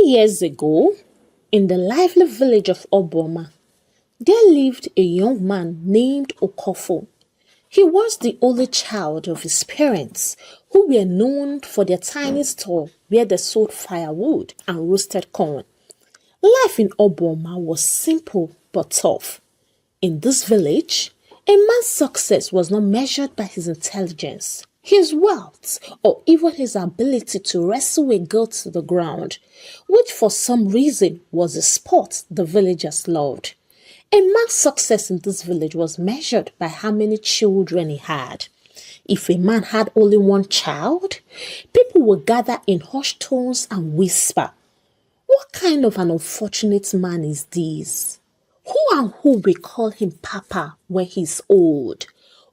years ago, in the lively village of Oboma, there lived a young man named Okofo. He was the only child of his parents, who were known for their tiny store where they sold firewood and roasted corn. Life in Oboma was simple but tough. In this village, a man's success was not measured by his intelligence, his wealth, or even his ability to wrestle a girl to the ground, which for some reason was a sport the villagers loved. A man's success in this village was measured by how many children he had. If a man had only one child, people would gather in hushed tones and whisper, "What kind of an unfortunate man is this? Who and who will call him Papa when he's old?"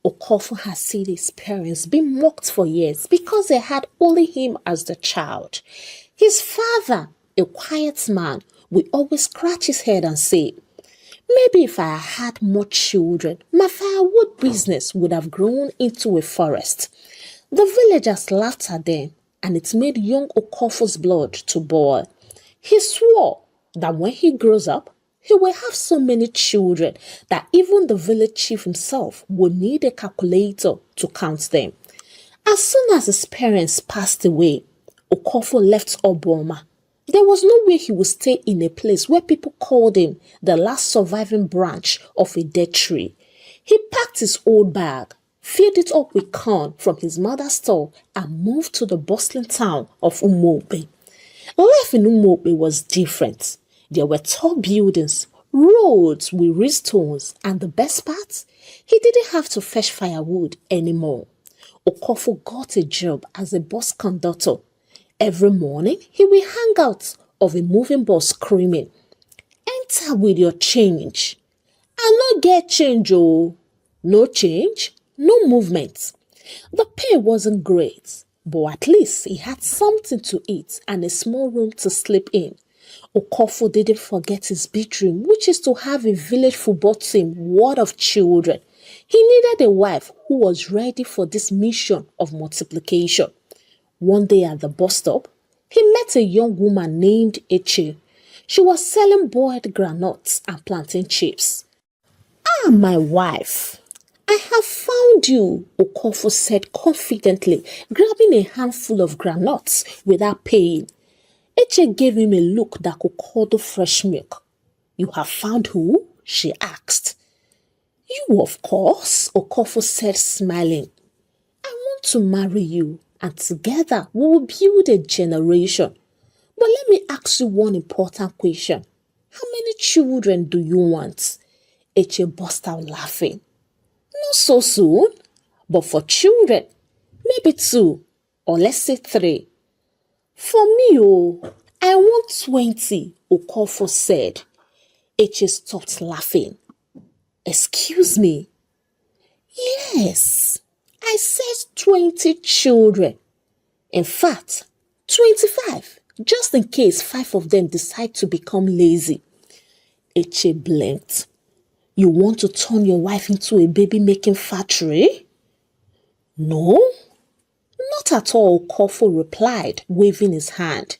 Okofo has seen his parents being mocked for years because they had only him as the child. His father, a quiet man, will always scratch his head and say, "Maybe if I had more children, my firewood business would have grown into a forest." The villagers laughed at them, and it made young Okofo's blood to boil. He swore that when he grows up, he will have so many children that even the village chief himself would need a calculator to count them. As soon as his parents passed away, Okofo left Oboma. There was no way he would stay in a place where people called him the last surviving branch of a dead tree. He packed his old bag, filled it up with corn from his mother's store, and moved to the bustling town of Umobe. Life in Umobe was different. There were tall buildings, roads with red stones, and the best part, he didn't have to fetch firewood anymore. Okofo got a job as a bus conductor. Every morning, he will hang out of a moving bus screaming, "Enter with your change." "I no get change, oh." No change, no movement. The pay wasn't great, but at least he had something to eat and a small room to sleep in. Okofo didn't forget his big dream, which is to have a village football team worth of children. He needed a wife who was ready for this mission of multiplication. One day at the bus stop, he met a young woman named Eche. She was selling boiled granuts and plantain chips. "Ah, my wife, I have found you," Okofo said confidently, grabbing a handful of granuts without paying. Eche gave him a look that could curdle fresh milk. "You have found who?" she asked. "You, of course," Okofo said, smiling. "I want to marry you, and together we will build a generation. But let me ask you one important question. How many children do you want?" Eche burst out laughing. "Not so soon, but for children, maybe 2, or let's say 3. "For me, I want 20, Okofo said. Eche stopped laughing. "Excuse me?" "Yes, I said 20 children. In fact, 25, just in case 5 of them decide to become lazy." Eche blinked. "You want to turn your wife into a baby-making factory?" "No, not at all," Okofo replied, waving his hand.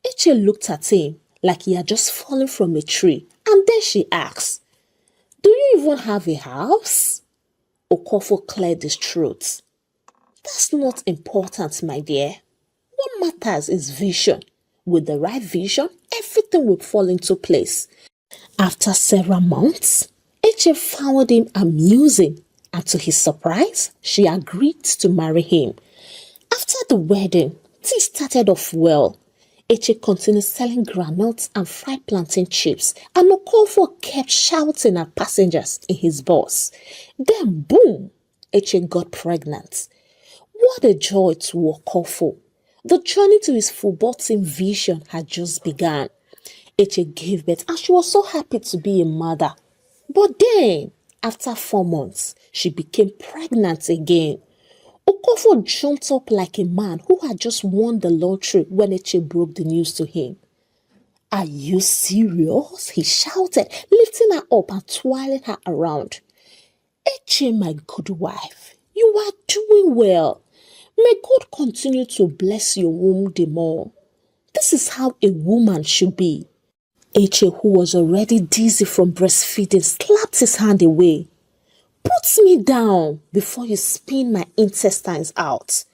Eche looked at him like he had just fallen from a tree, and then she asked, "Do you even have a house?" Okofo cleared his throat. "That's not important, my dear. What matters is vision. With the right vision, everything will fall into place." After several months, Eche found him amusing, and to his surprise, she agreed to marry him. After the wedding, things started off well. Eche continued selling granuts and fried plantain chips, and Okofo kept shouting at passengers in his bus. Then, boom, Eche got pregnant. What a joy to Okofo. The journey to his football team vision had just begun. Eche gave birth and she was so happy to be a mother. But then, after 4 months, she became pregnant again. Okofo jumped up like a man who had just won the lottery when Eche broke the news to him. "Are you serious?" he shouted, lifting her up and twirling her around. "Eche, my good wife, you are doing well. May God continue to bless your womb the more. This is how a woman should be. Eche, who was already dizzy from breastfeeding, slapped his hand away. Put me down before you spin my intestines out.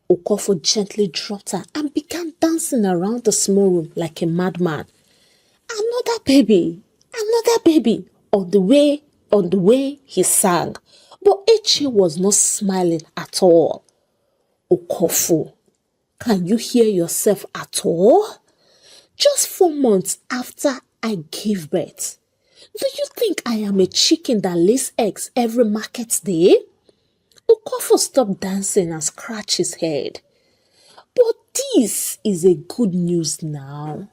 Okofo gently dropped her and began dancing around the small room like a madman. Another baby, on the way he sang. But Eche was not smiling at all. Okofo, can you hear yourself at all? Just 4 months after I gave birth. Do you think I am a chicken that lays eggs every market day? Okofo stopped dancing and scratched his head. But this is a good news now.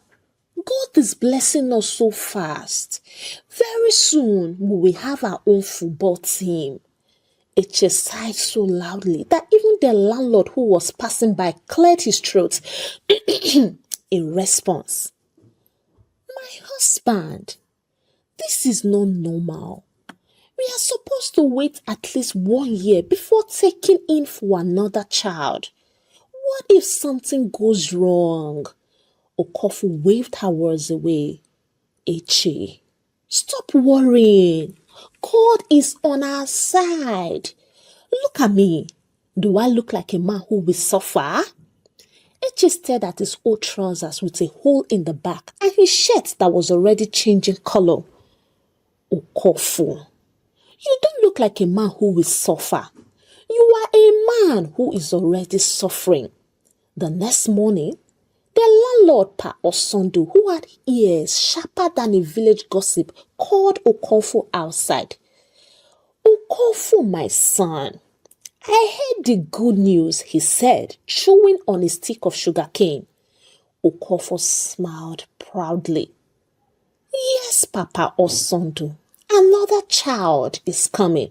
God is blessing us so fast. Very soon we will have our own football team. Eche sighed so loudly that even the landlord who was passing by cleared his throat in response. My husband, this is not normal. We are supposed to wait at least 1 year before taking in for another child. What if something goes wrong? Okofo waved her words away. Eche, stop worrying. God is on our side. Look at me. Do I look like a man who will suffer? Eche stared at his old trousers with a hole in the back and his shirt that was already changing color. Okofo, you don't look like a man who will suffer. You are a man who is already suffering. The next morning, the landlord Pa Osondu, who had ears sharper than a village gossip, called Okofo outside. Okofo, my son, I heard the good news, he said, chewing on a stick of sugarcane. Okofo smiled proudly. Yes, Papa Osondu, another child is coming.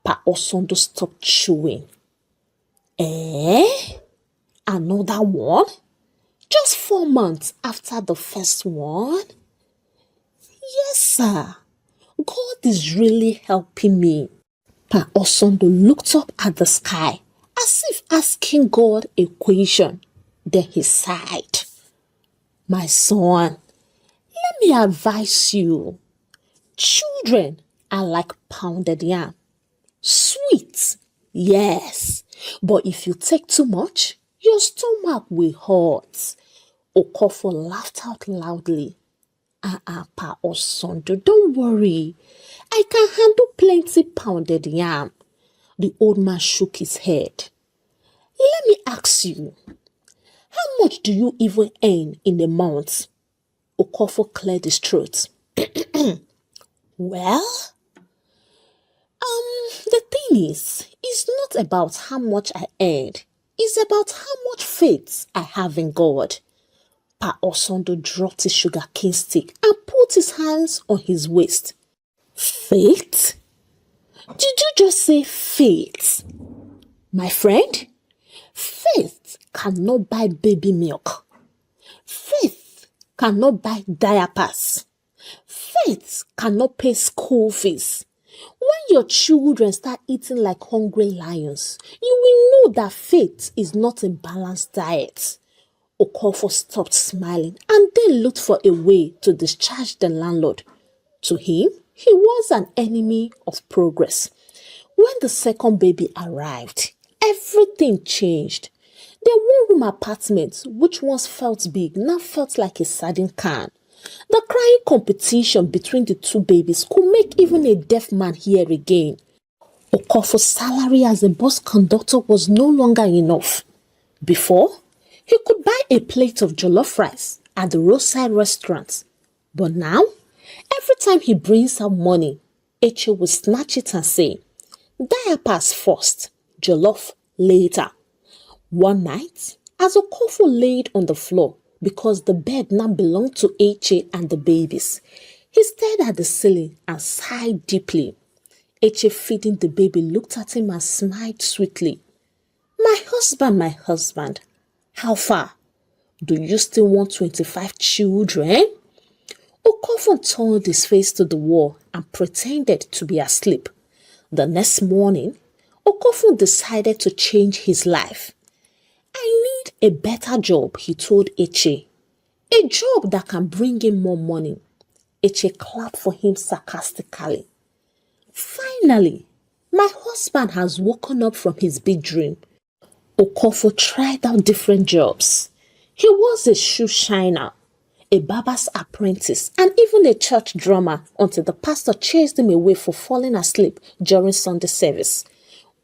Pa Osondu stopped chewing. Another one? Just 4 months after the first one? Yes, sir. God is really helping me. Pa Osondu looked up at the sky as if asking God a question. Then he sighed. My son, let me advise you. Children are like pounded yam. Sweet, yes. But if you take too much, your stomach will hurt. Okofo laughed out loudly. Pa Osondu, don't worry. I can handle plenty pounded yam. The old man shook his head. Let me ask you, how much do you even earn in a month? Okofo cleared his throat. Well, the thing is, it's not about how much I earned. It's about how much faith I have in God. Pa Osondu dropped his sugarcane stick and put his hands on his waist. Faith? Did you just say faith? My friend, faith cannot buy baby milk. Faith cannot buy diapers. Faith cannot pay school fees. When your children start eating like hungry lions, you will know that faith is not a balanced diet. Okofo stopped smiling and then looked for a way to discharge the landlord. To him, he was an enemy of progress. When the second baby arrived, everything changed. The one-room apartment, which once felt big, now felt like a sardine can. The crying competition between the two babies could make even a deaf man hear again. Okofo's salary as a bus conductor was no longer enough. Before, he could buy a plate of jollof rice at the roadside restaurant. But now, every time he brings out money, Eche will snatch it and say, diapers first, jollof later. One night, as Okofo laid on the floor because the bed now belonged to Eche and the babies, he stared at the ceiling and sighed deeply. Eche, feeding the baby, looked at him and smiled sweetly. My husband, how far? Do you still want 25 children? Okofo turned his face to the wall and pretended to be asleep. The next morning, Okofo decided to change his life. I need a better job, he told Eche. A job that can bring in more money. Eche clapped for him sarcastically. Finally, my husband has woken up from his big dream. Okofo tried out different jobs. He was a shoe shiner, a barber's apprentice, and even a church drummer until the pastor chased him away for falling asleep during Sunday service.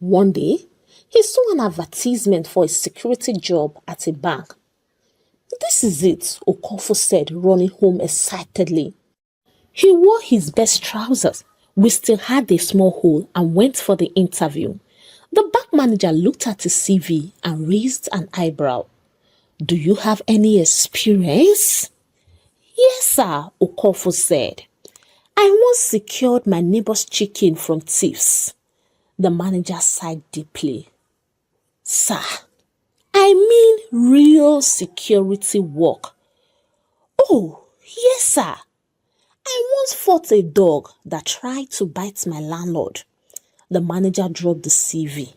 One day, he saw an advertisement for a security job at a bank. "This is it," Okofo said, running home excitedly. He wore his best trousers, which still had a small hole, and went for the interview. The bank manager looked at his CV and raised an eyebrow. "Do you have any experience?" "Yes, sir," Okofo said. "I once secured my neighbor's chicken from thieves." The manager sighed deeply. "Sir, I mean real security work." "Oh, yes, sir. I once fought a dog that tried to bite my landlord." The manager dropped the CV.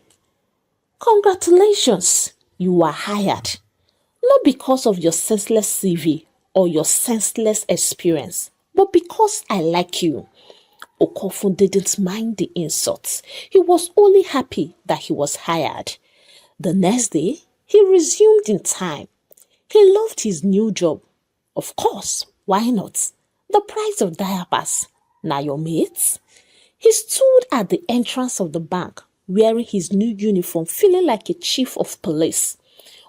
"Congratulations, you are hired. Not because of your senseless CV or your senseless experience, but because I like you." Okofo didn't mind the insults. He was only happy that he was hired. The next day, he resumed in time. He loved his new job. Of course, why not? The price of diapers. Now your mates. He stood at the entrance of the bank, wearing his new uniform, feeling like a chief of police.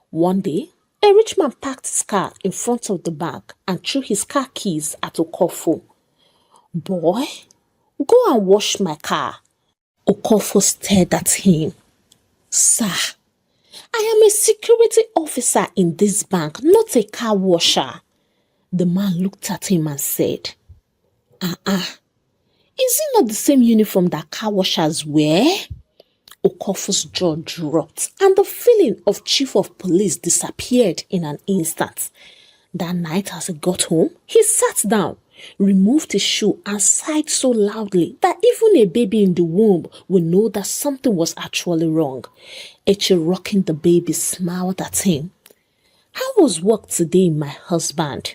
One day, a rich man parked his car in front of the bank and threw his car keys at Okofo. "Boy, go and wash my car." Okofo stared at him. "Sir, I am a security officer in this bank, not a car washer." The man looked at him and said, Is it not the same uniform that car washers wear?" Okofo's jaw dropped and the feeling of chief of police disappeared in an instant. That night as he got home, he sat down, removed his shoe and sighed so loudly that even a baby in the womb would know that something was actually wrong. Eche, rocking the baby, smiled at him. "How was work today, my husband?"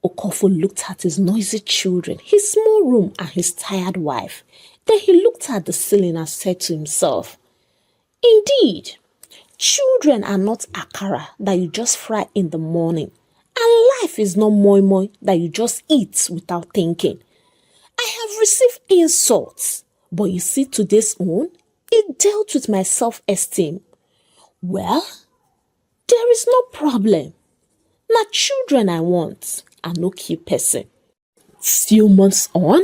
Okofo looked at his noisy children, his small room and his tired wife. Then he looked at the ceiling and said to himself, "Indeed, children are not akara that you just fry in the morning, and life is not moi moi that you just eat without thinking. I have received insults, but you see today's own, it dealt with my self-esteem. Well, there is no problem. Now children I want, and no key person." Few months on,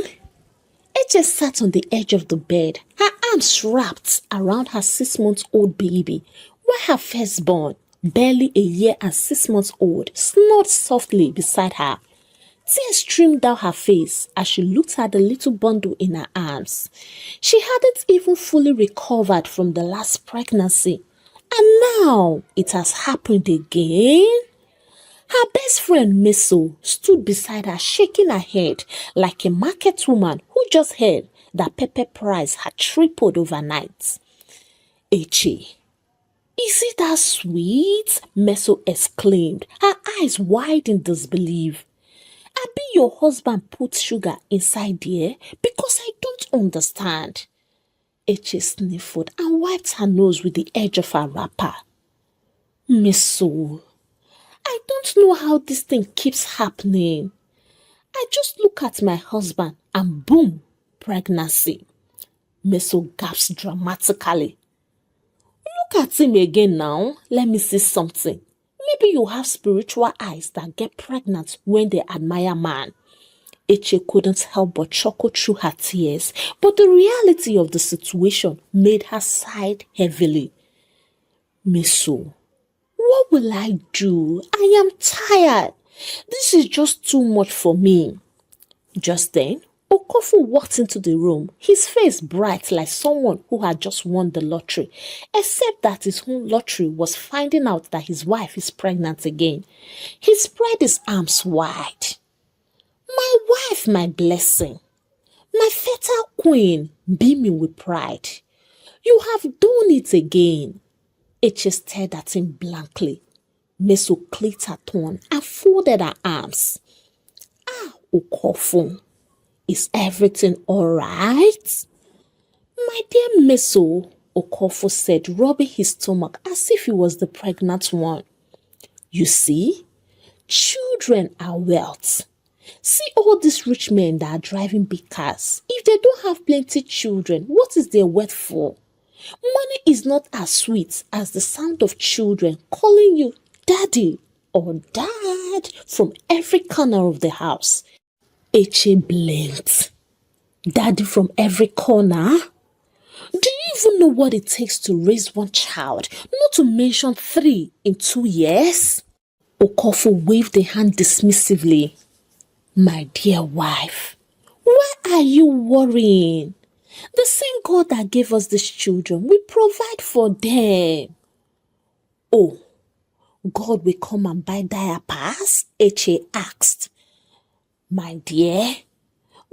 Eche sat on the edge of the bed, her arms wrapped around her 6-month-old baby, while her firstborn, barely a year and 6 months old, snored softly beside her. Tears streamed down her face as she looked at the little bundle in her arms. She hadn't even fully recovered from the last pregnancy, and now it has happened again. Her best friend Meso stood beside her, shaking her head like a market woman who just heard that pepper price had tripled overnight. "Eche, is it that sweet?" Meso exclaimed, her eyes wide in disbelief. "I bet your husband put sugar inside there because I don't understand." Eche sniffled and wiped her nose with the edge of her wrapper. "Meso, I don't know how this thing keeps happening. I just look at my husband and boom, pregnancy." Meso gasped dramatically. "Look at him again now. Let me see something. Maybe you have spiritual eyes that get pregnant when they admire man." Eche couldn't help but chuckle through her tears, but the reality of the situation made her sigh heavily. "Meso, what will I do? I am tired. This is just too much for me." Just then, Okofo walked into the room, his face bright like someone who had just won the lottery, except that his own lottery was finding out that his wife is pregnant again. He spread his arms wide. "My wife, my blessing, my fertile queen," beaming with pride. "You have done it again." Eche stared at him blankly. Meso clicked her tongue and folded her arms. Ah, Okofo, is everything all right? My dear Meso, Okofo said, rubbing his stomach as if he was the pregnant one. You see, children are wealth. See all these rich men that are driving big cars. If they don't have plenty children, what is their wealth for? Money is not as sweet as the sound of children calling you daddy or dad from every corner of the house. Eche blinked. Daddy from every corner? Do you even know what it takes to raise one child, not to mention 3 in 2 years? Okofo waved a hand dismissively. My dear wife, why are you worrying? The same God that gave us these children will provide for them. Oh, God will come and buy diapers? Eche asked. My dear,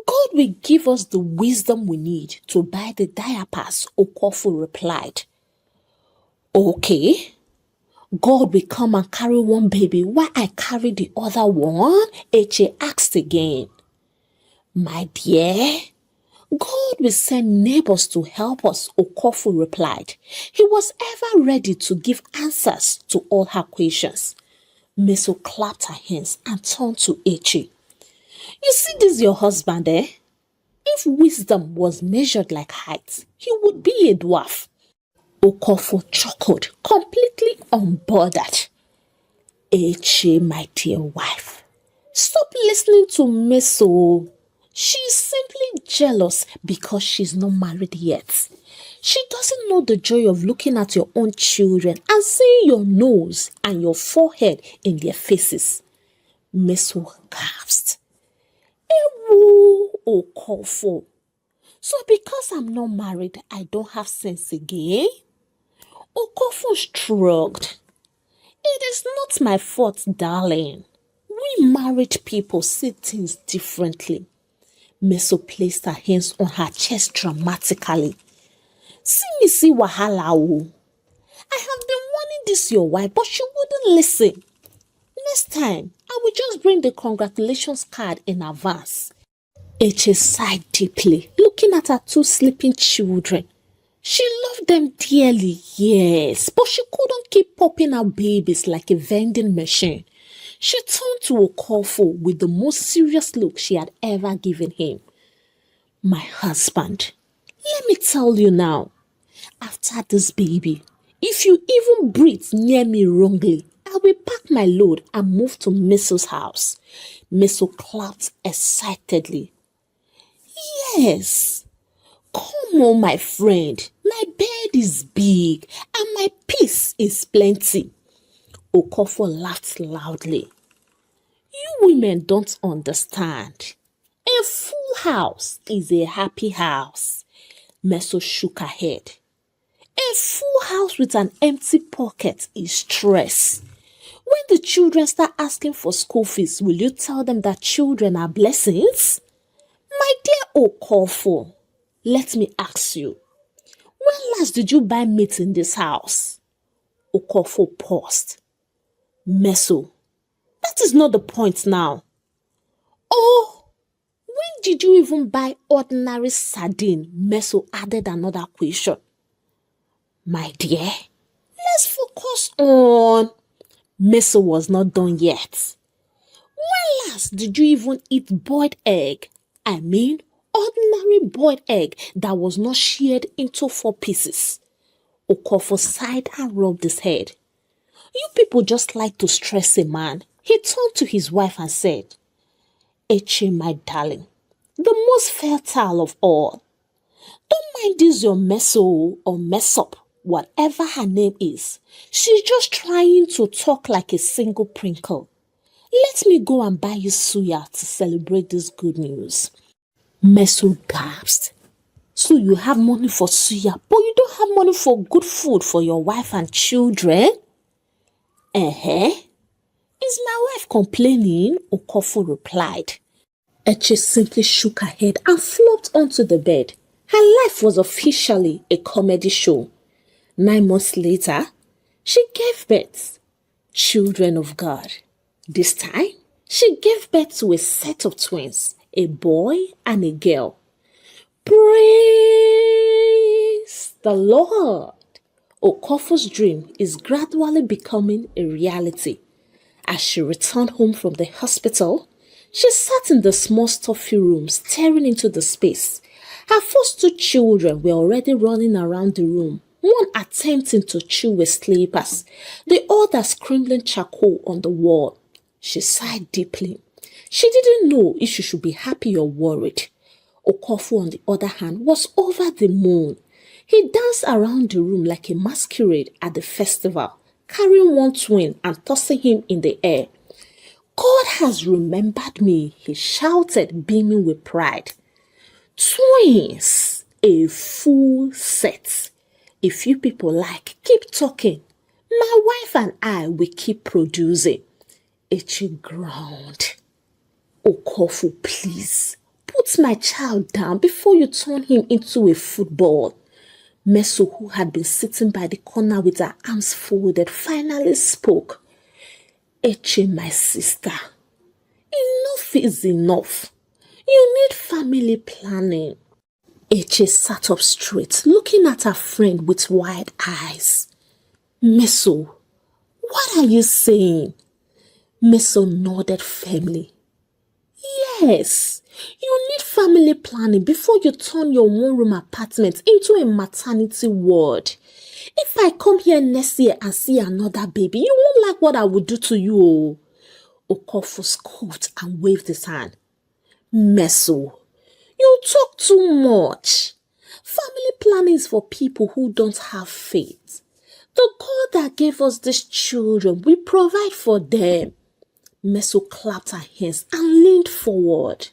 God will give us the wisdom we need to buy the diapers, Okofo replied. Okay, God will come and carry one baby while I carry the other one? Eche asked again. My dear, God will send neighbors to help us, Okofo replied. He was ever ready to give answers to all her questions. Meso clapped her hands and turned to Eche. You see this your husband, eh? If wisdom was measured like height, he would be a dwarf. Okofo chuckled, completely unbothered. Eche, my dear wife, stop listening to Meso. She's simply jealous because she's not married yet. She doesn't know the joy of looking at your own children and seeing your nose and your forehead in their faces. Meso gasped. Ewo, Okofo. So because I'm not married, I don't have sense again? Okofo shrugged. It is not my fault, darling. We married people see things differently. Meso placed her hands on her chest dramatically. See wahala o. I have been warning this your wife, but she wouldn't listen. Next time, I will just bring the congratulations card in advance. Eche sighed deeply, looking at her 2 sleeping children. She loved them dearly, yes, but she couldn't keep popping out babies like a vending machine. She turned to Okofo with the most serious look she had ever given him. My husband, let me tell you now, after this baby, if you even breathe near me wrongly, I will pack my load and move to Meso's house. Meso clapped excitedly. Yes. Come on, my friend. My bed is big and my peace is plenty. Okofo laughed loudly. You women don't understand. A full house is a happy house. Meso shook her head. A full house with an empty pocket is stress. When the children start asking for school fees, will you tell them that children are blessings? My dear Okofo, let me ask you, when last did you buy meat in this house? Okofo paused. Meso, that is not the point now. Oh, when did you even buy ordinary sardine? Meso added another question. My dear, let's focus on... Meso was not done yet. When last did you even eat boiled egg? I mean, ordinary boiled egg that was not sheared into 4 pieces. Okofo sighed and rubbed his head. You people just like to stress a man. He turned to his wife and said, Eche, my darling, the most fertile of all. Don't mind this your Meso or mess up, whatever her name is. She's just trying to talk like a single prinkle. Let me go and buy you suya to celebrate this good news. Meso gasped. So you have money for suya, but you don't have money for good food for your wife and children? Is my wife complaining? Okofo replied. Eche simply shook her head and flopped onto the bed. Her life was officially a comedy show. 9 months later, she gave birth. Children of God. This time, she gave birth to a set of twins, a boy and a girl. Praise the Lord! Okofo's dream is gradually becoming a reality. As she returned home from the hospital, she sat in the small stuffy room staring into the space. Her first two children were already running around the room, one attempting to chew with slippers, the other scribbling charcoal on the wall. She sighed deeply. She didn't know if she should be happy or worried. Okofo, on the other hand, was over the moon. He danced around the room like a masquerade at the festival, carrying one twin and tossing him in the air. God has remembered me, he shouted, beaming with pride. Twins, a full set. If you people like, keep talking. My wife and I will keep producing. Echi ground. Okofo, please, put my child down before you turn him into a football. Meso, who had been sitting by the corner with her arms folded, finally spoke. Echi, my sister, enough is enough. You need family planning. Echi sat up straight, looking at her friend with wide eyes. Meso, what are you saying? Meso nodded firmly. Yes, you need family planning before you turn your one-room apartment into a maternity ward. If I come here next year and see another baby, you won't like what I will do to you. Okofo scoffed and waved his hand. Meso, you talk too much. Family planning is for people who don't have faith. The God that gave us these children will provide for them. Meso clapped her hands and leaned forward.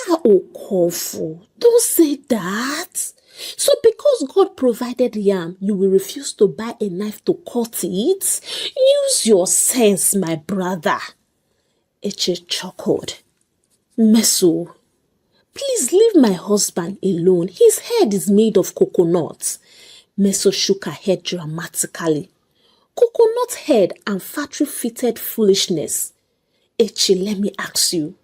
Okofo, don't say that. So because God provided yam, you will refuse to buy a knife to cut it? Use your sense, my brother. Eche chuckled. Meso, please leave my husband alone. His head is made of coconuts. Meso shook her head dramatically. Coconut head and factory-fitted foolishness. Echi, let me ask you.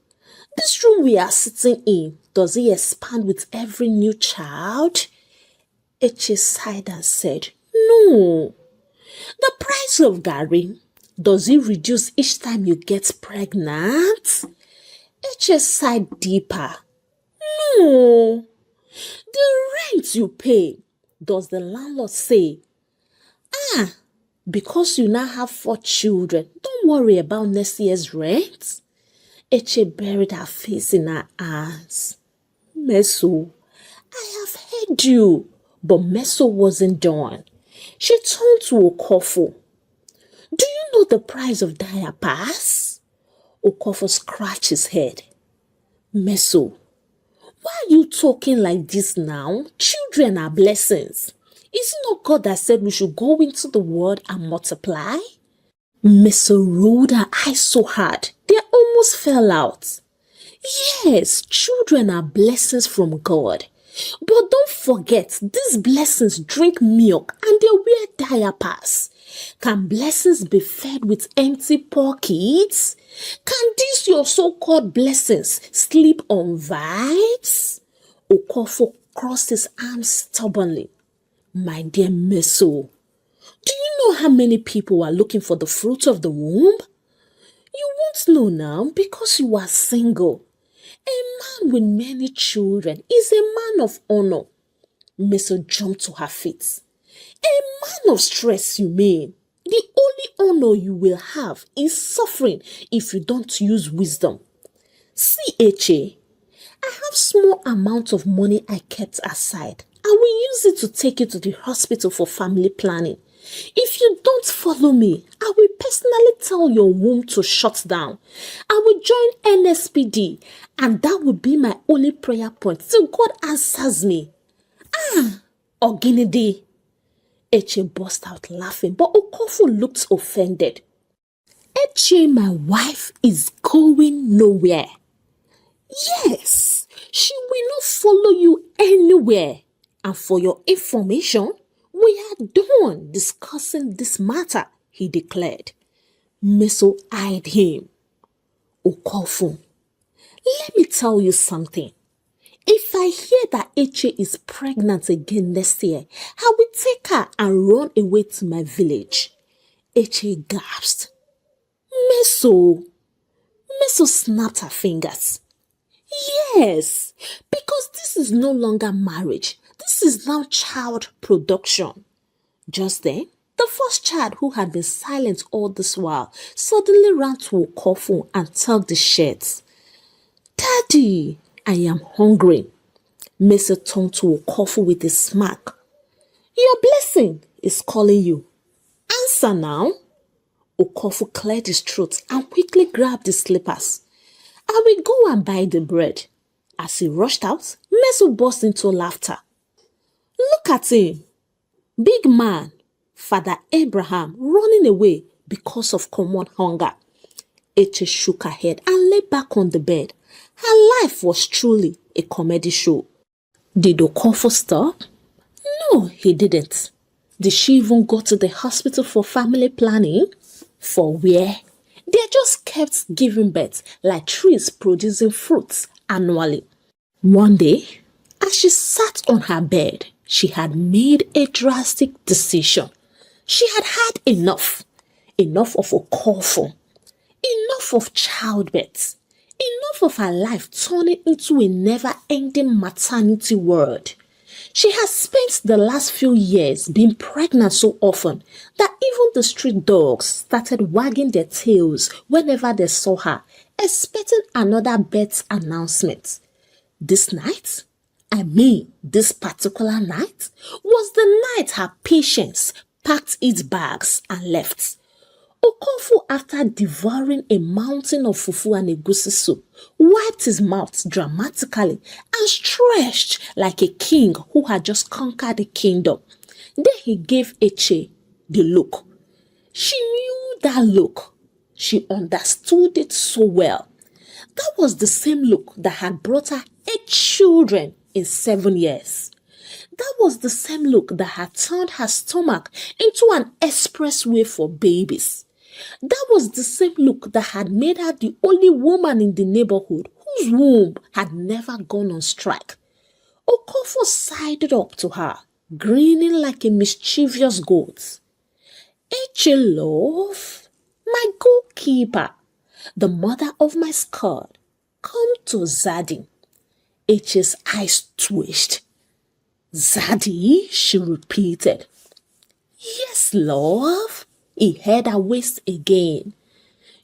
This room we are sitting in, does it expand with every new child? Echi sighed and said, No. The price of Gary, does it reduce each time you get pregnant? Echi sighed deeper. No. The rent you pay, does the landlord say, because you now have 4 children, don't worry about next year's rent? Eche buried her face in her hands. Meso, I have heard you. But Meso wasn't done. She turned to Okofo. Do you know the price of diapers? Okofo scratched his head. Meso, why are you talking like this now? Children are blessings. Is it not God that said we should go into the world and multiply? Meso rolled her eyes so hard, they almost fell out. Yes, children are blessings from God. But don't forget, these blessings drink milk and they wear diapers. Can blessings be fed with empty pockets? Can these your so-called blessings sleep on vibes? Okofo crossed his arms stubbornly. My dear Meso, do you know how many people are looking for the fruit of the womb? You won't know now because you are single. A man with many children is a man of honor. Meso jumped to her feet. A man of stress, you mean? The only honor you will have is suffering if you don't use wisdom. See, Eche, I have small amount of money I kept aside. I will use it to take you to the hospital for family planning. If you don't follow me, I will personally tell your womb to shut down. I will join NSPD and that will be my only prayer point till God answers me. Oginidi. Eche burst out laughing, but Okofo looked offended. Eche, my wife, is going nowhere. Yes, she will not follow you anywhere. And for your information, we are done discussing this matter, he declared. Meso eyed him. Okofun, let me tell you something. If I hear that Eche is pregnant again next year, I will take her and run away to my village. Eche gasped. Meso. Meso snapped her fingers. Yes, because this is no longer marriage. This is now child production. Just then, the first child, who had been silent all this while, suddenly ran to Okofun and tugged the shirts. Daddy, I am hungry. Mesa turned to Okofun with a smirk. Your blessing is calling you. Answer now. Okofun cleared his throat and quickly grabbed his slippers. I will go and buy the bread. As he rushed out, Meso burst into laughter. Look at him. Big man, Father Abraham, running away because of common hunger. Eche shook her head and lay back on the bed. Her life was truly a comedy show. Did Okofun stop? No, he didn't. Did she even go to the hospital for family planning? For where? They just kept giving birth like trees producing fruits annually. One day, as she sat on her bed, she had made a drastic decision. She had had enough. Enough of Okofun. Enough of childbirth. Enough of her life turning into a never-ending maternity world. She has spent the last few years being pregnant so often that even the street dogs started wagging their tails whenever they saw her, expecting another birth announcement. This night, this particular night, was the night her patients packed its bags and left. Okofun, after devouring a mountain of fufu and egusi soup, wiped his mouth dramatically and stretched like a king who had just conquered a kingdom. Then he gave Eche the look. She knew that look. She understood it so well. That was the same look that had brought her 8 children in 7 years. That was the same look that had turned her stomach into an expressway for babies. That was the same look that had made her the only woman in the neighborhood whose womb had never gone on strike. Okofun sided up to her, grinning like a mischievous goat. Eche love, my goalkeeper, the mother of my squad, come to Zaddy. Eche's eyes twitched. Zaddy, she repeated. Yes, love. He heard her waist again.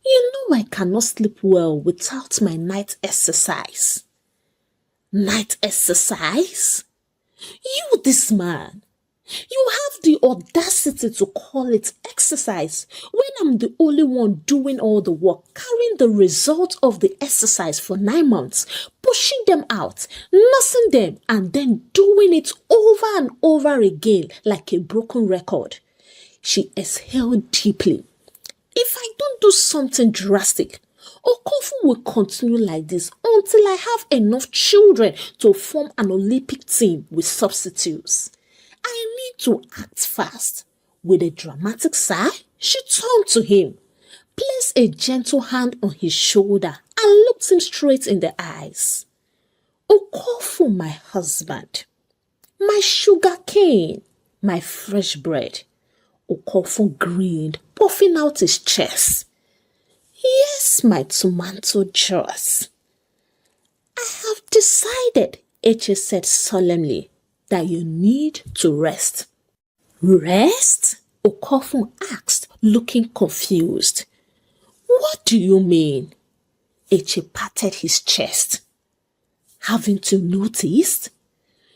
You know I cannot sleep well without my night exercise. Night exercise? You, this man. You have the audacity to call it exercise when I'm the only one doing all the work, carrying the result of the exercise for 9 months, pushing them out, nursing them, and then doing it over and over again like a broken record. She exhaled deeply. If I don't do something drastic, Okofun will continue like this until I have enough children to form an Olympic team with substitutes. I need to act fast. With a dramatic sigh, she turned to him, placed a gentle hand on his shoulder, and looked him straight in the eyes. Okofun, my husband, my sugar cane, my fresh bread. Okofun grinned, puffing out his chest. Yes, my tomato juice. I have decided, Eche said solemnly, that you need to rest. Rest? Okofun asked, looking confused. What do you mean? Eche patted his chest. Haven't you noticed?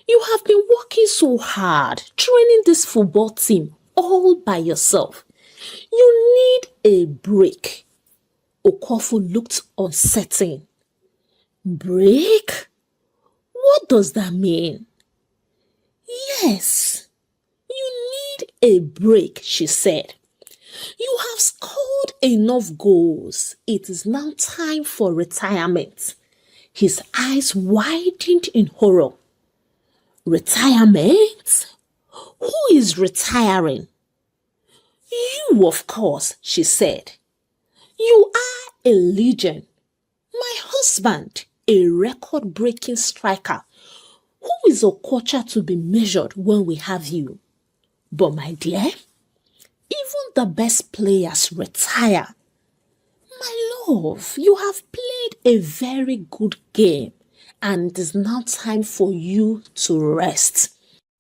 You have been working so hard, training this football team all by yourself. You need a break. Okofun looked uncertain. Break? What does that mean? Yes, you need a break, she said. You have scored enough goals. It is now time for retirement. His eyes widened in horror. Retirement? Who is retiring? You, of course, she said. You are a legend. My husband, a record-breaking striker. Who is a culture to be measured when we have you? But my dear, even the best players retire. My love, you have played a very good game, and it is now time for you to rest.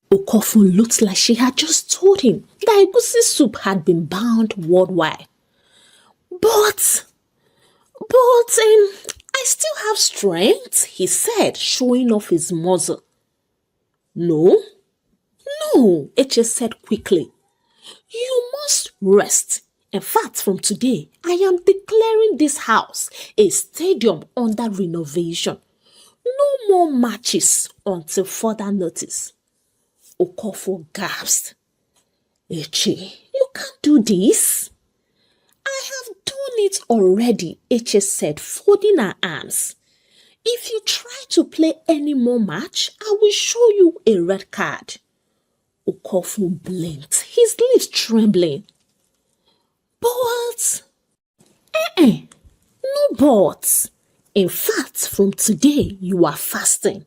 Okofun looked like she had just told him that egusi soup had been banned worldwide. But I still have strength, he said, showing off his muzzle. No, Eche said quickly. You must rest. In fact, from today, I am declaring this house a stadium under renovation. No more matches until further notice. Okofo gasped. Eche, you can't do this. I have done it already, Eche said, folding her arms. If you try to play any more match, I will show you a red card. Okofo blinked, his lips trembling. But, no buts. In fact, from today, you are fasting.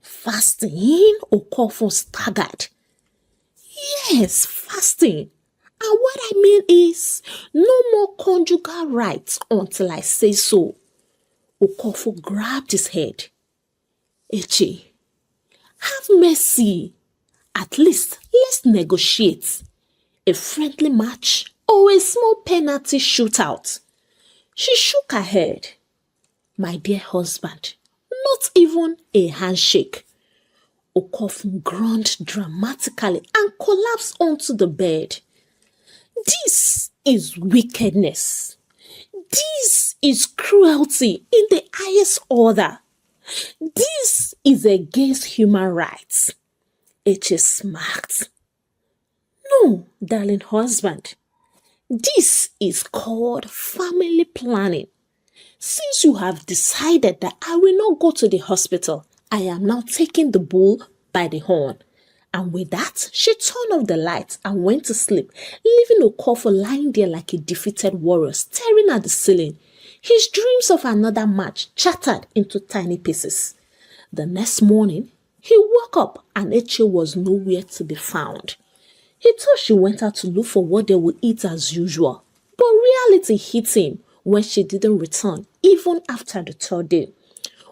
Fasting? Okofo staggered. Yes, fasting. And what I mean is, no more conjugal rights until I say so. Okofo grabbed his head. Eche, have mercy. At least, let's negotiate. A friendly match or a small penalty shootout. She shook her head. My dear husband, not even a handshake. Okofo groaned dramatically and collapsed onto the bed. This is wickedness. This is cruelty in the highest order. This is against human rights. Eche smirked. No, darling husband. This is called family planning. Since you have decided that I will not go to the hospital, I am now taking the bull by the horn. And with that, she turned off the lights and went to sleep, leaving Okofo lying there like a defeated warrior, staring at the ceiling. His dreams of another match shattered into tiny pieces. The next morning, he woke up and Eche was nowhere to be found. He thought she went out to look for what they would eat as usual, but reality hit him when she didn't return, even after the third day.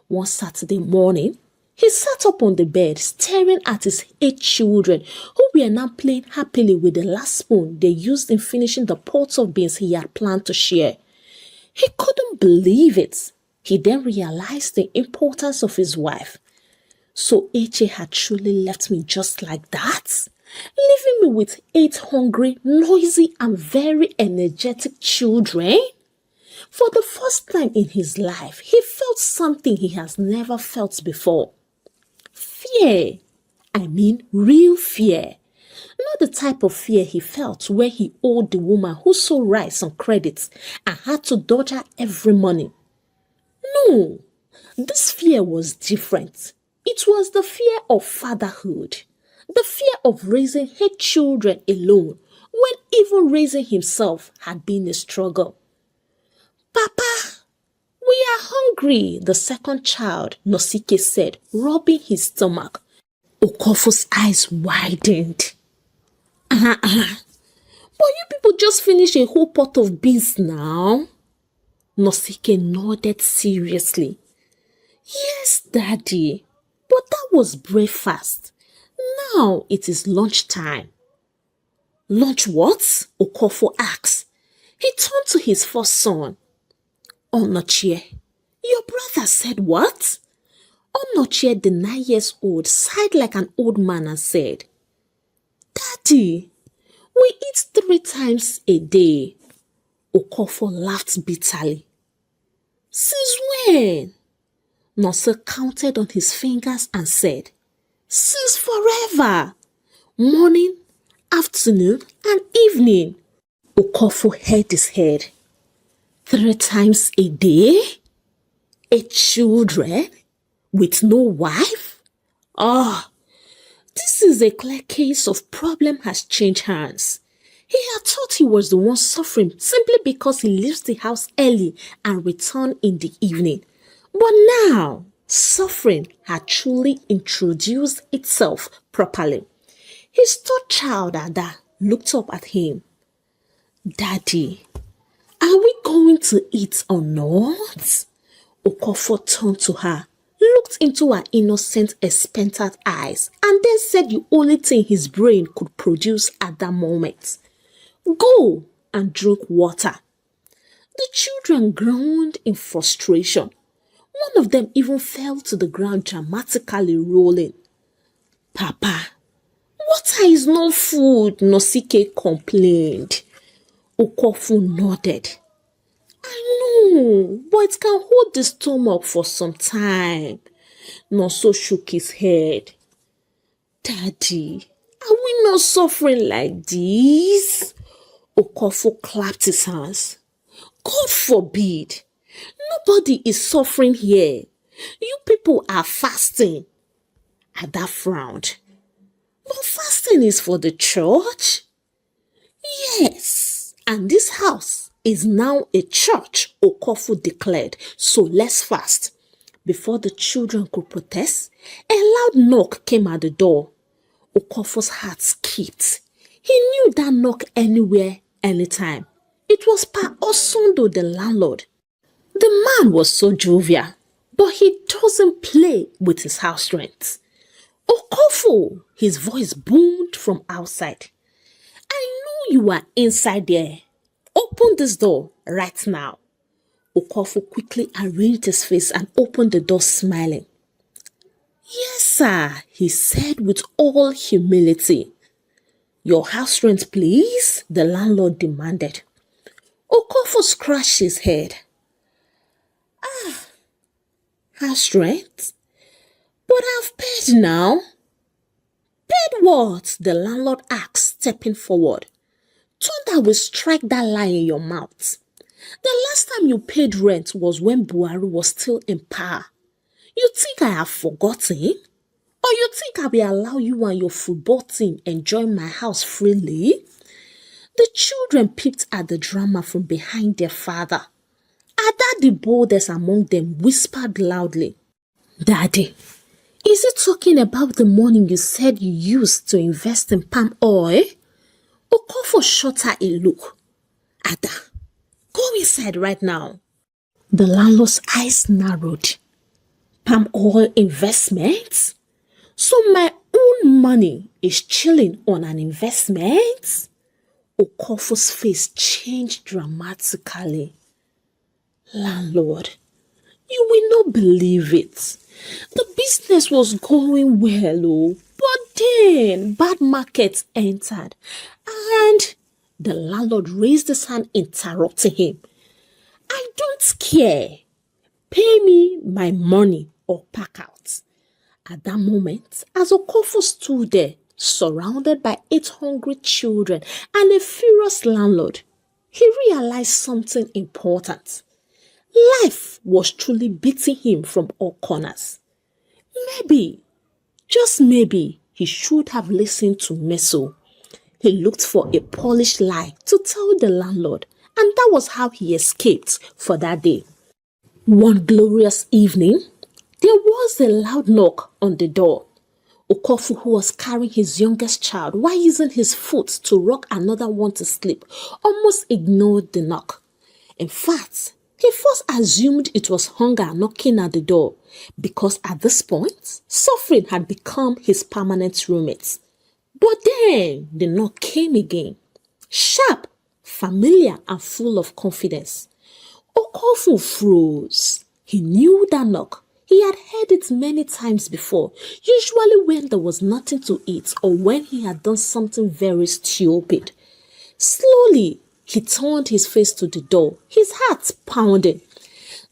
One Saturday morning, he sat up on the bed staring at his 8 children who were now playing happily with the last spoon they used in finishing the pot of beans he had planned to share. He couldn't believe it. He then realized the importance of his wife. So Eche had truly left me just like that, leaving me with 8 hungry, noisy and very energetic children. For the first time in his life, he felt something he has never felt before. Fear. I mean real fear. Not the type of fear he felt when he owed the woman who sold rice on credit and had to dodge her every morning. No, this fear was different. It was the fear of fatherhood. The fear of raising 8 children alone when even raising himself had been a struggle. Papa, we are hungry, the second child, Nosike said, rubbing his stomach. Okofo's eyes widened. But you people just finished a whole pot of beans now. Nosike nodded seriously. Yes, Daddy, but that was breakfast. Now it is lunchtime. Lunch what? Okofo asked. He turned to his first son. Onochie, your brother said what? Onochie, the 9-year-old, sighed like an old man and said, Daddy, we eat 3 times a day. Okofo laughed bitterly. Since when? Nonso counted on his fingers and said, Since forever. Morning, afternoon, and evening. Okofo held his head. 3 times a day? 8 children? With no wife? This is a clear case of problem has changed hands. He had thought he was the one suffering simply because he leaves the house early and returns in the evening. But now, suffering had truly introduced itself properly. His third child, Ada, looked up at him. Daddy, are we going to eat or not? Okofo turned to her, looked into her innocent, expectant eyes, and then said the only thing his brain could produce at that moment. Go and drink water. The children groaned in frustration. One of them even fell to the ground, dramatically rolling. Papa, water is no food, Nosike complained. Okofu nodded. I know, but it can hold the stomach for some time. Noso shook his head. Daddy, are we not suffering like this? Okofu clapped his hands. God forbid. Nobody is suffering here. You people are fasting. Ada frowned. But fasting is for the church? Yes, and this house is now a church, Okofu declared, so let's fast. Before the children could protest, a loud knock came at the door. Okofu's heart skipped. He knew that knock anywhere, anytime. It was Pa Osondo, the landlord. The man was so jovial, but he doesn't play with his house rent. Okofu, his voice boomed from outside. I know you are inside there. Open this door right now. Okofu quickly arranged his face and opened the door smiling. Yes, sir, he said with all humility. Your house rent, please, the landlord demanded. Okofu scratched his head. House rent? But I've paid now. Paid what? The landlord asked, stepping forward. Thunder will strike that lie in your mouth. The last time you paid rent was when Buhari was still in power. You think I have forgotten? Or you think I will allow you and your football team enjoy my house freely? The children peeped at the drama from behind their father. Ada, the boldest among them, whispered loudly. Daddy, is he talking about the money you said you used to invest in palm oil? Okofu shot her a look. Ada, go inside right now. The landlord's eyes narrowed. Palm oil investments? So my own money is chilling on an investment? Okofu's face changed dramatically. Landlord, you will not believe it. The business was going well, but then bad markets entered and the landlord raised his hand, interrupting him. I don't care. Pay me my money or pack out. At that moment, as Okofu stood there, surrounded by 8 hungry children and a furious landlord, he realized something important. Life was truly beating him from all corners. Maybe, just maybe, he should have listened to Meso. He looked for a polished lie to tell the landlord, and that was how he escaped for that day. One glorious evening, there was a loud knock on the door. Okofu, who was carrying his youngest child while using his foot to rock another one to sleep, almost ignored the knock. In fact, he first assumed it was hunger knocking at the door because at this point, suffering had become his permanent roommate. But then the knock came again, sharp, familiar, and full of confidence. Okofu froze. He knew that knock. He had heard it many times before, usually when there was nothing to eat or when he had done something very stupid. Slowly, he turned his face to the door, his heart pounding.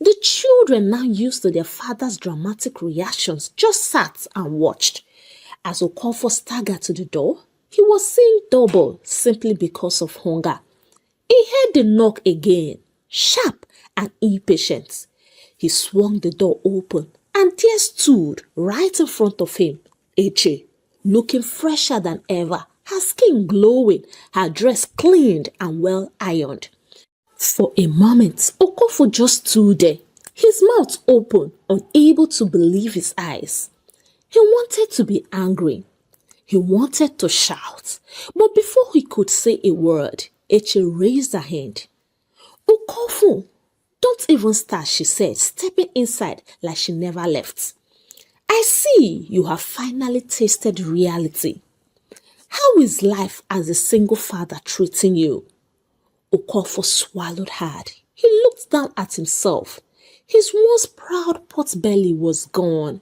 The children, now used to their father's dramatic reactions, just sat and watched. As Okofu staggered to the door, he was seeing double simply because of hunger. He heard the knock again, sharp and impatient. He swung the door open, and there stood, right in front of him, Eche, looking fresher than ever her skin glowing, her dress cleaned and well ironed. For a moment, Okofu just stood there, his mouth open, unable to believe his eyes. He wanted to be angry. He wanted to shout. But before he could say a word, Eche raised her hand. Okofu, don't even start, she said, stepping inside like she never left. I see you have finally tasted reality. How is life as a single father treating you? Okofu swallowed hard. He looked down at himself. His once proud pot belly was gone.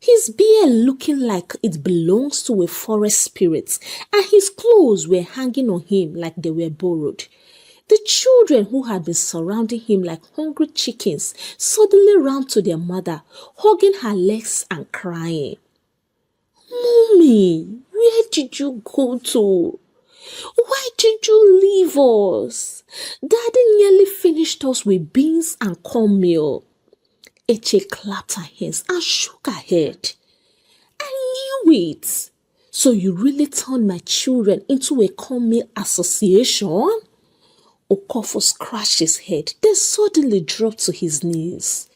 His beard looking like it belongs to a forest spirit, and his clothes were hanging on him like they were borrowed. The children who had been surrounding him like hungry chickens suddenly ran to their mother, hugging her legs and crying. Mommy, where did you go to? Why did you leave us? Daddy nearly finished us with beans and cornmeal. Eche clapped her hands and shook her head. I knew it. So you really turned my children into a cornmeal association? Okofu scratched his head, then suddenly dropped to his knees.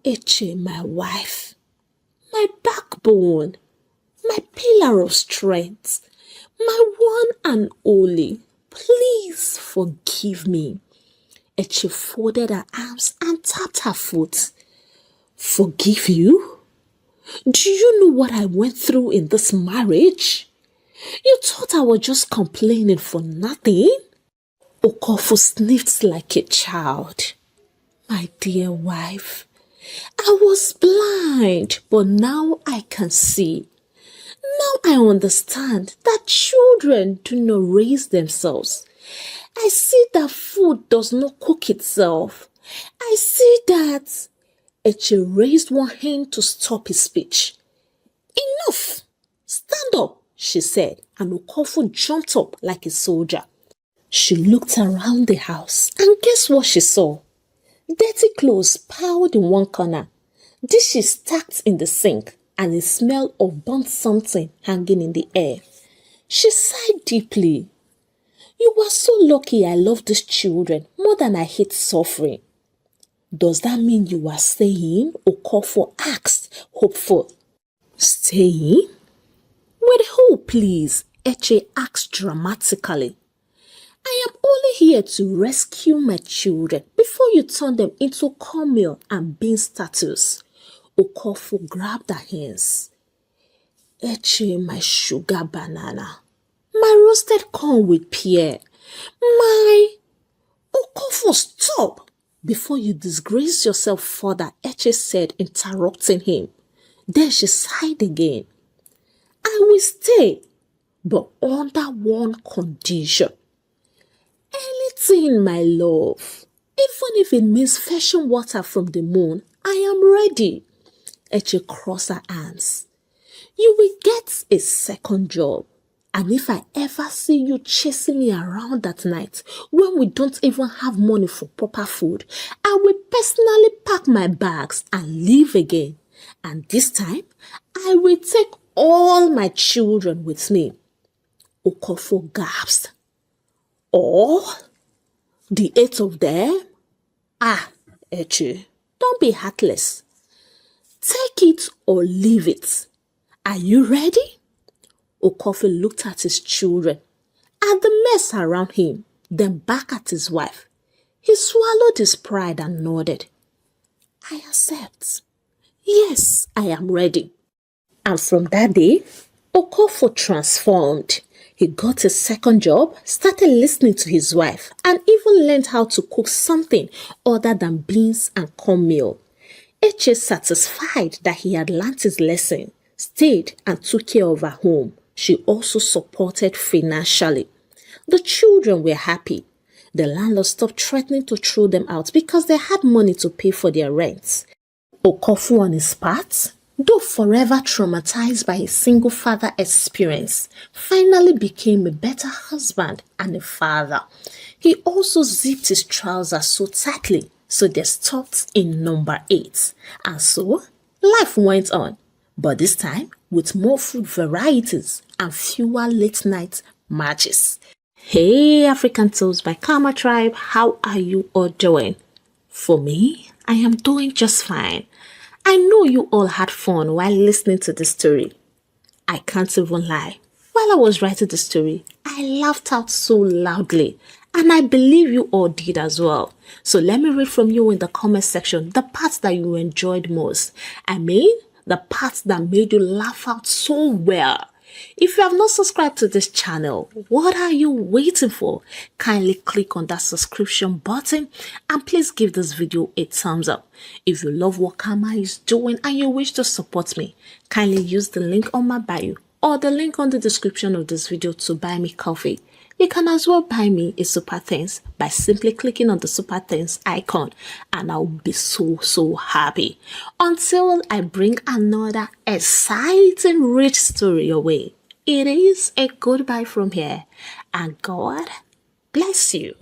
Eche, my wife, my backbone, my pillar of strength, my one and only, please forgive me. Eche folded her arms and tapped her foot. Forgive you? Do you know what I went through in this marriage? You thought I was just complaining for nothing? Okofu sniffed like a child. My dear wife, I was blind, but now I can see. Now I understand that children do not raise themselves. I see that food does not cook itself. I see that. Eche raised one hand to stop his speech. Enough! Stand up, she said, and Okofu jumped up like a soldier. She looked around the house, and guess what she saw? Dirty clothes piled in one corner, dishes stacked in the sink, and a smell of burnt something hanging in the air. She sighed deeply. You were so lucky I love these children more than I hate suffering. Does that mean you are staying? Okofu asked, hopeful. Staying? With who, please? Eche asked dramatically. I am only here to rescue my children before you turn them into cornmeal and bean statues. Okofu grabbed her hands. Eche, my sugar banana, my roasted corn with pear, my... Okofu, stop! Before you disgrace yourself further, Eche said, interrupting him. Then she sighed again. I will stay, but under one condition. Anything, my love. Even if it means fetching water from the moon, I am ready. Eche crossed her arms. You will get a second job. And if I ever see you chasing me around at night when we don't even have money for proper food, I will personally pack my bags and leave again. And this time, I will take all my children with me. Okofu gasped. All? The 8 of them? Ah, Eche, don't be heartless. Take it or leave it. Are you ready? Okofu looked at his children, at the mess around him, then back at his wife. He swallowed his pride and nodded. I accept. Yes, I am ready. And from that day, Okofu transformed. He got a second job, started listening to his wife, and even learned how to cook something other than beans and cornmeal. Eche, satisfied that he had learnt his lesson, stayed and took care of her home. She also supported financially. The children were happy. The landlord stopped threatening to throw them out because they had money to pay for their rent. Okofu, on his part, though forever traumatized by his single father experience, finally became a better husband and a father. He also zipped his trousers so tightly so they stopped in number 8. And so, life went on, but this time with more food varieties and fewer late night matches. Hey African Tales by Karma Tribe, how are you all doing? For me, I am doing just fine. I know you all had fun while listening to the story. I can't even lie. While I was writing the story, I laughed out so loudly, and I believe you all did as well. So let me read from you in the comment section the parts that you enjoyed most. I mean, the parts that made you laugh out so well. If you have not subscribed to this channel, what are you waiting for? Kindly click on that subscription button and please give this video a thumbs up. If you love what Karma is doing and you wish to support me, kindly use the link on my bio or the link on the description of this video to buy me coffee. You can as well buy me a super thanks by simply clicking on the super thanks icon and I'll be so happy. Until I bring another exciting rich story your way, it is a goodbye from here and God bless you.